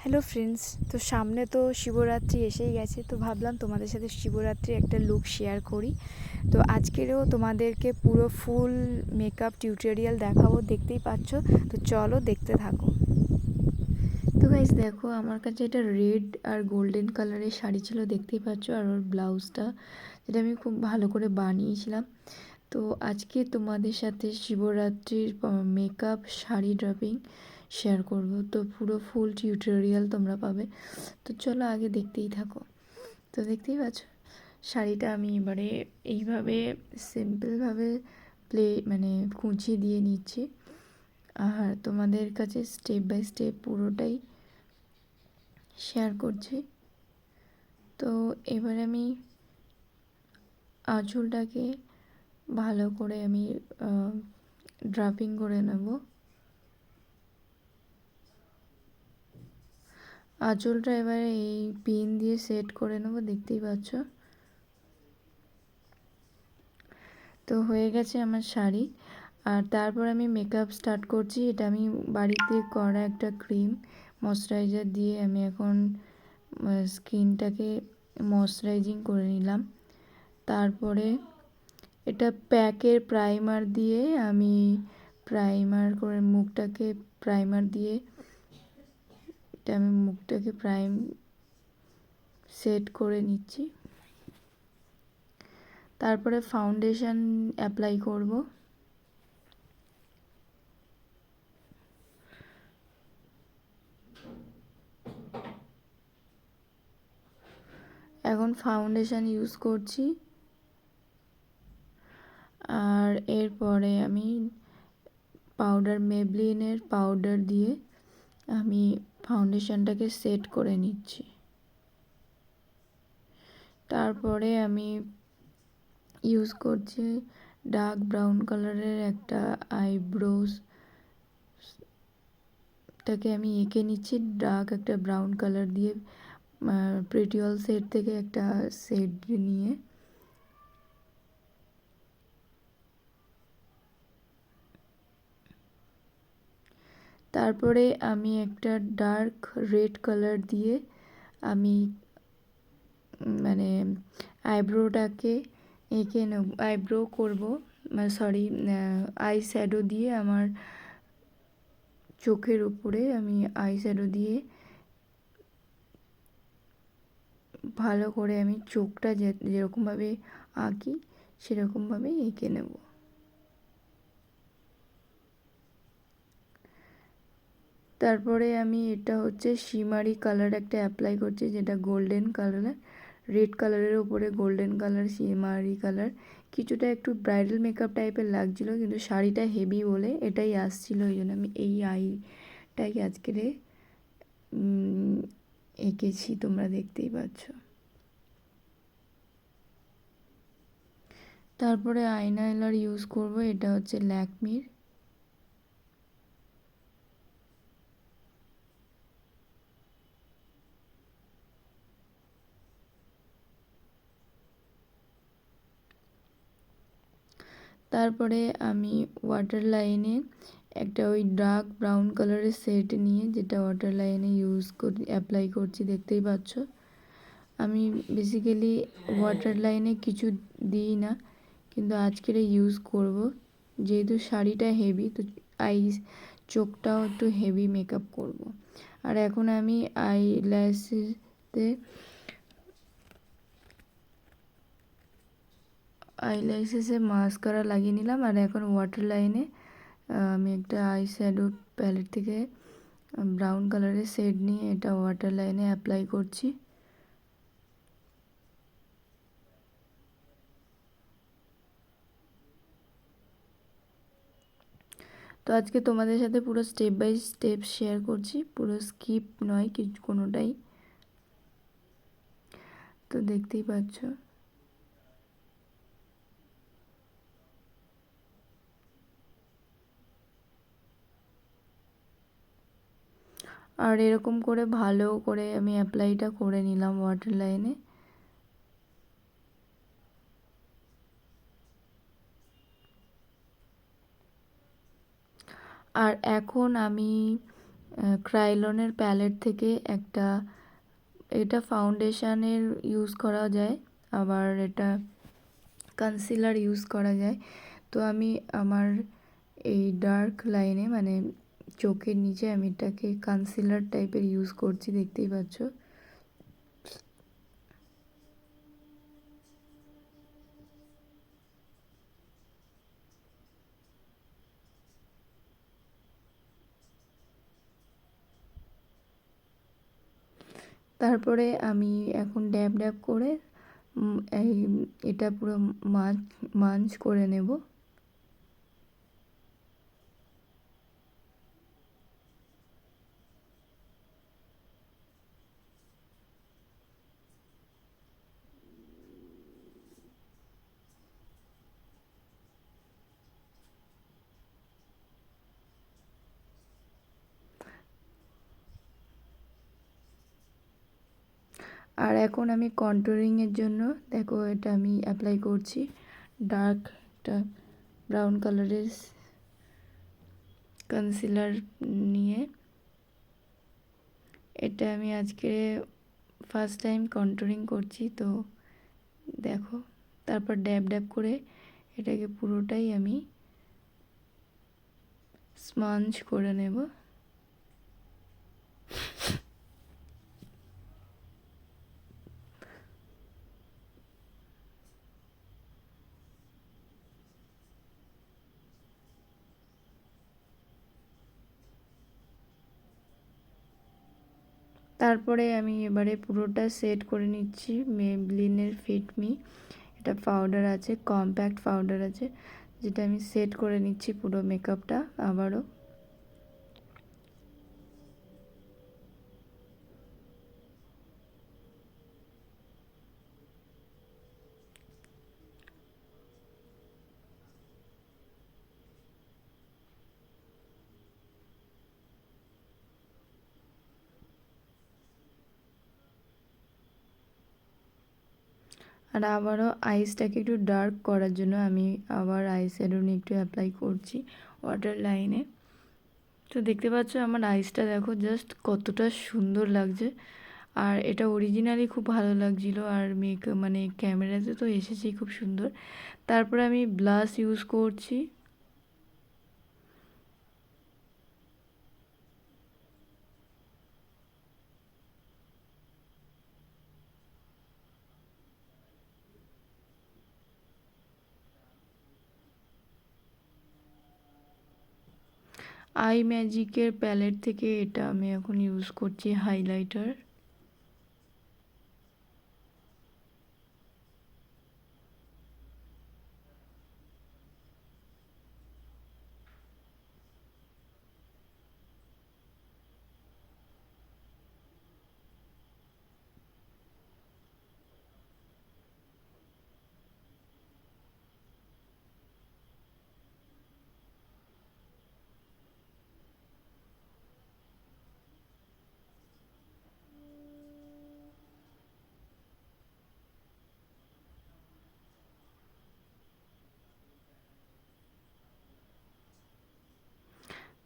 Hello friends, তো সামনে তো শিবরাত্রি এসেই গেছে। তো ভাবলাম তোমাদের সাথে শিবরাত্রির একটা লুক শেয়ার করি। তো আজকেরও তোমাদেরকে পুরো ফুল মেকআপ টিউটোরিয়াল দেখাবো, দেখতেই পাচ্ছ। তো চলো দেখতে থাকো। তো গাইস দেখো, আমার কাছে এটা রেড আর গোল্ডেন কালারের শাড়ি ছিল, দেখতেই পাচ্ছ। আর ওর ব্লাউজটা যেটা আমি খুব ভালো করে বানিয়েছিলাম। তো আজকে তোমাদের সাথে শিবরাত্রির মেকআপ শাড়ি ড্রপিং শেয়ার করব। তো পুরো ফুল টিউটোরিয়াল তোমরা পাবে। তো চলো আগে দেখতেই থাকো। তো দেখতেই পাচ্ছ শাড়িটা আমি এবারে এইভাবে সিম্পলভাবে কুঁচি দিয়ে নিচ্ছি। আর তোমাদের কাছে স্টেপ বাই স্টেপ পুরোটাই শেয়ার করছি। তো এবার আমি আঁচলটাকে ভালো করে আমি ড্রাপিং করে নেব। আঁচলটা এবারে এই পিন দিয়ে সেট করে নেব, দেখতেই পাচ্ছ। তো হয়ে গেছে আমার শাড়ি। আর তারপর আমি মেকআপ স্টার্ট করছি। এটা আমি বাড়িতে করা একটা ক্রিম ময়শ্চারাইজার দিয়ে আমি এখন স্কিনটাকে ময়শ্চারাইজিং করে নিলাম। তারপরে এটা প্যাকের প্রাইমার দিয়ে আমি প্রাইমার দিয়ে এটা আমি মুখটাকে সেট করে নিচ্ছি। তারপরে ফাউন্ডেশন অ্যাপ্লাই করব। এখন ফাউন্ডেশন ইউজ করছি। আর এরপরে আমি মেবলিনের পাউডার দিয়ে আমি ফাউন্ডেশনটাকে সেট করে নিচ্ছি। তারপরে আমি ইউজ করছি ডার্ক ব্রাউন কালারের একটা আইব্রোসটাকে আমি এঁকে নিচ্ছি ডার্ক একটা ব্রাউন কালার দিয়ে, প্রিটিওয়াল সেট থেকে একটা সেট নিয়ে। তারপরে আমি একটা ডার্ক রেড কালার দিয়ে আমি আইব্রোটাকে এঁকে নেব, আইব্রো করবো, আই শ্যাডো দিয়ে আমার চোখের উপরে আমি আই শ্যাডো দিয়ে ভালো করে আমি চোখটা যেরকমভাবে আঁকি সেরকমভাবে এঁকে নেব। তারপরে আমি এটা হচ্ছে শিমারি কালার একটা অ্যাপ্লাই করছি, যেটা গোল্ডেন কালার, রেড কালারের উপরে গোল্ডেন কালার, শিমারি কালার। কিছুটা একটু ব্রাইডাল মেকআপ টাইপের লাগছিলো, কিন্তু শাড়িটা হেভি বলে এটাই আসছিল, ওই জন্য আমি এই আইটাই আজকে এঁকেছি, তোমরা দেখতেই পাচ্ছ। তারপরে আইলাইনার ইউজ করব, এটা হচ্ছে ল্যাকমির। তারপরে আমি ওয়াটার লাইনে একটা ওই ডার্ক ব্রাউন কালারের সেট নিয়ে, যেটা ওয়াটার লাইনে অ্যাপ্লাই করছি, দেখতেই পাচ্ছ। আমি বেসিক্যালি ওয়াটার লাইনে কিছু দিই না, কিন্তু আজকের ইউজ করব, যেহেতু শাড়িটা হেভি, তো চোখটাও একটু হেভি মেকআপ করব। আর এখন আমি আইল্যাশেসে মাস্কারা লাগিয়ে নিলাম। আর এখন ওয়াটার লাইনে আমি একটা আই শ্যাডো প্যালেট থেকে ব্রাউন কালারের শেড নিয়ে এটা ওয়াটার লাইনে অ্যাপ্লাই করছি। তো আজকে তোমাদের সাথে পুরো স্টেপ বাই স্টেপ শেয়ার করছি, পুরো স্কিপ নয় কিছু কোনোটাই। তো দেখতেই পাচ্ছ। আর এরকম করে ভালো করে আমি অ্যাপ্লাইটা করে নিলাম ওয়াটার লাইনে। আর এখন আমি ক্রাইলনের প্যালেট থেকে একটা, এটা ফাউন্ডেশনের ইউজ করা যায়, আবার এটা কনসিলার ইউজ করা যায়। তো আমি আমার এই ডার্ক লাইনে মানে চোখের নিচে আমি এটাকে কনসিলার টাইপের ইউজ করছি, দেখতেই পাচ্ছ। তারপরে আমি এখন ড্যাব ড্যাব করে এই এটা পুরো মাঞ্চ করে নেব। আর এখন আমি কন্টুরিংয়ের জন্য দেখো এটা আমি অ্যাপ্লাই করছি ডার্ক একটা ব্রাউন কালারের কনসিলার নিয়ে। এটা আমি আজকে ফার্স্ট টাইম কন্টুরিং করছি, তো দেখো। তারপর ড্যাব ড্যাব করে এটাকে পুরোটাই আমি স্পঞ্জ করে নেব। তারপরে আমি এবারে পুরোটা সেট করে নিচ্ছি মেবলিনের ফিট মি, এটা পাউডার আছে, কম্প্যাক্ট পাউডার আছে, যেটা আমি সেট করে নিচ্ছি পুরো মেকআপটা আবারও। আর আবারও আইসটাকে একটু ডার্ক করার জন্য আমি আবার আইশ্যাডো নিয়ে একটু অ্যাপ্লাই করছি ওয়াটার লাইনে। তো দেখতে পাচ্ছ আমার আইসটা দেখো জাস্ট কতটা সুন্দর লাগছে, আর এটা অরিজিনালি খুব ভালো লাগছিলো, আর মেকআপ মানে ক্যামেরাতে তো এসেছেই খুব সুন্দর। তারপরে আমি ব্লাশ ইউজ করছি। আই ম্যাজিকের প্যালেট থেকে এটা আমি এখন ইউজ করছি হাইলাইটার।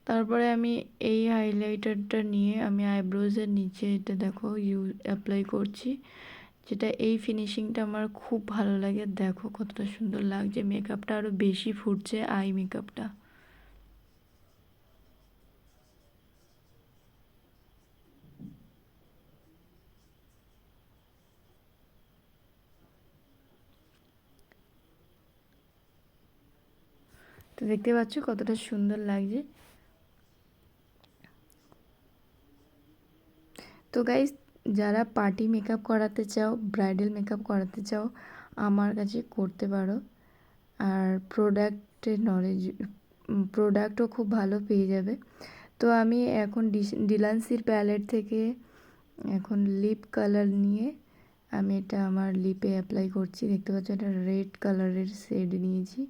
তারপরে আমি এই হাইলাইটারটা নিয়ে আমি আইব্রোজের নিচে এটা দেখো অ্যাপ্লাই করছি, যেটা এই ফিনিশিংটা আমার খুব ভালো লাগে। দেখো কতটা সুন্দর লাগছে, মেকআপটা আরও বেশি ফুটছে আই মেকআপটা। তো দেখতে পাচ্ছ কতটা সুন্দর লাগছে। তো গাইস, যারা পার্টি মেকআপ করাতে চাও, ব্রাইডাল মেকআপ করাতে চাও, আমার কাছে করতে পারো। আর প্রোডাক্টের নলেজ, প্রোডাক্টও খুব ভালো পেয়ে যাবে। তো আমি এখন ডিলান্সির প্যালেট থেকে এখন লিপ কালার নিয়ে আমি এটা আমার লিপে অ্যাপ্লাই করছি। দেখতে পাচ্ছ এটা রেড কালারের শেড নিয়েছি।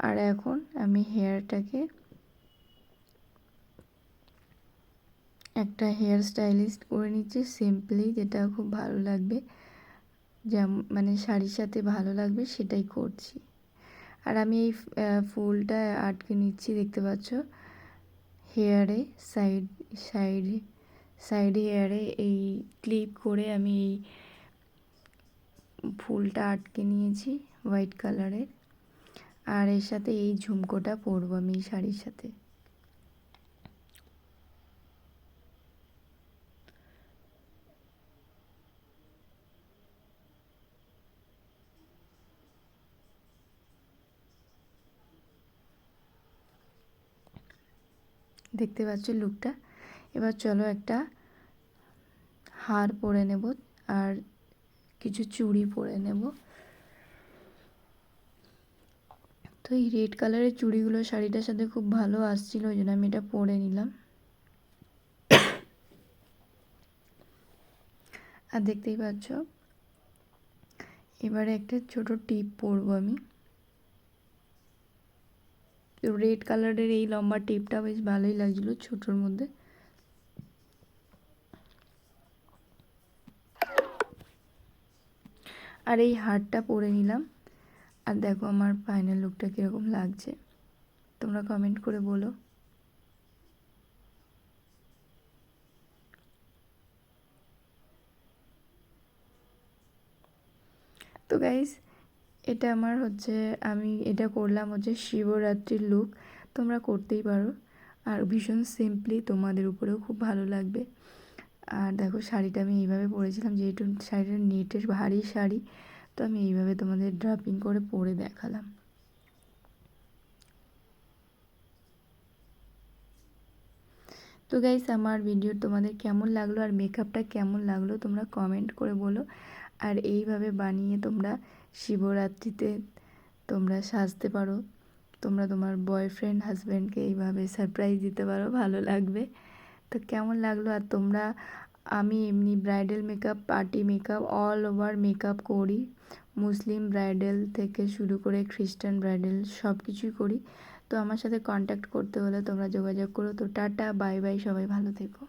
আর এখন আমি হেয়ারটাকে একটা হেয়ার স্টাইলিস্ট করে নিচ্ছি সিম্পলি, যেটা খুব ভালো লাগবে, যেমন মানে শাড়ির সাথে ভালো লাগবে সেটাই করছি। আর আমি এই ফুলটা আটকে নিচ্ছি, দেখতে পাচ্ছ হেয়ারে, সাইডে সাইড হেয়ারে এই ক্লিপ করে আমি এই ফুলটা আটকে নিয়েছি হোয়াইট কালারের। আর এর সাথে এই ঝুমকোটা পরবো আমি এই শাড়ির সাথে। দেখতে পাচ্ছ লুকটা। এবার চলো একটা হার পরে নেব আর কিছু চুড়ি পরে নেব। তো এই রেড কালারের চুড়িগুলো শাড়িটার সাথে খুব ভালো আসছিল, ওই জন্য আমি এটা পরে নিলাম। আর দেখতেই পাচ্ছ এবারে একটা ছোট টিপ পরবো আমি। তো রেড কালারের এই লম্বা টিপটা বেশ ভালোই লাগছিল ছোটোর মধ্যে। আর এই হারটা পরে নিলাম। আর দেখো আমার ফাইনাল লুকটা কীরকম লাগছে, তোমরা কমেন্ট করে বলো। তো গাইস, এটা আমার হচ্ছে, আমি এটা করলাম হচ্ছে শিবরাত্রির লুক। তোমরা করতেই পারো, আর ভীষণ সিম্পলি, তোমাদের উপরেও খুব ভালো লাগবে। আর দেখো শাড়িটা আমি এইভাবে পরেছিলাম, যেহেতু শাড়িটা নেটের ভারী শাড়ি, তো আমি এইভাবে তোমাদের ড্রাপিং করে পরে দেখালাম। তো গাইস, আমার ভিডিও তোমাদের কেমন লাগলো আর মেকআপটা কেমন লাগলো তোমরা কমেন্ট করে বলো। আর এইভাবে বানিয়ে তোমরা শিবরাত্রিতে তোমরা সাজতে পারো, তোমরা তোমার বয়ফ্রেন্ড হাজব্যান্ডকে এইভাবে সারপ্রাইজ দিতে পারো, ভালো লাগবে। তো কেমন লাগলো? আর তোমরা, আমি এমনি bridal makeup, party makeup, all over makeup করি, মুসলিম ব্রাইডাল থেকে শুরু করে খ্রিস্টান ব্রাইডাল সব কিছুই করি। তো আমার সাথে কন্ট্যাক্ট করতে হলে তোমরা যোগাযোগ করো। তো টাটা, বাই বাই, সবাই ভালো থেকো।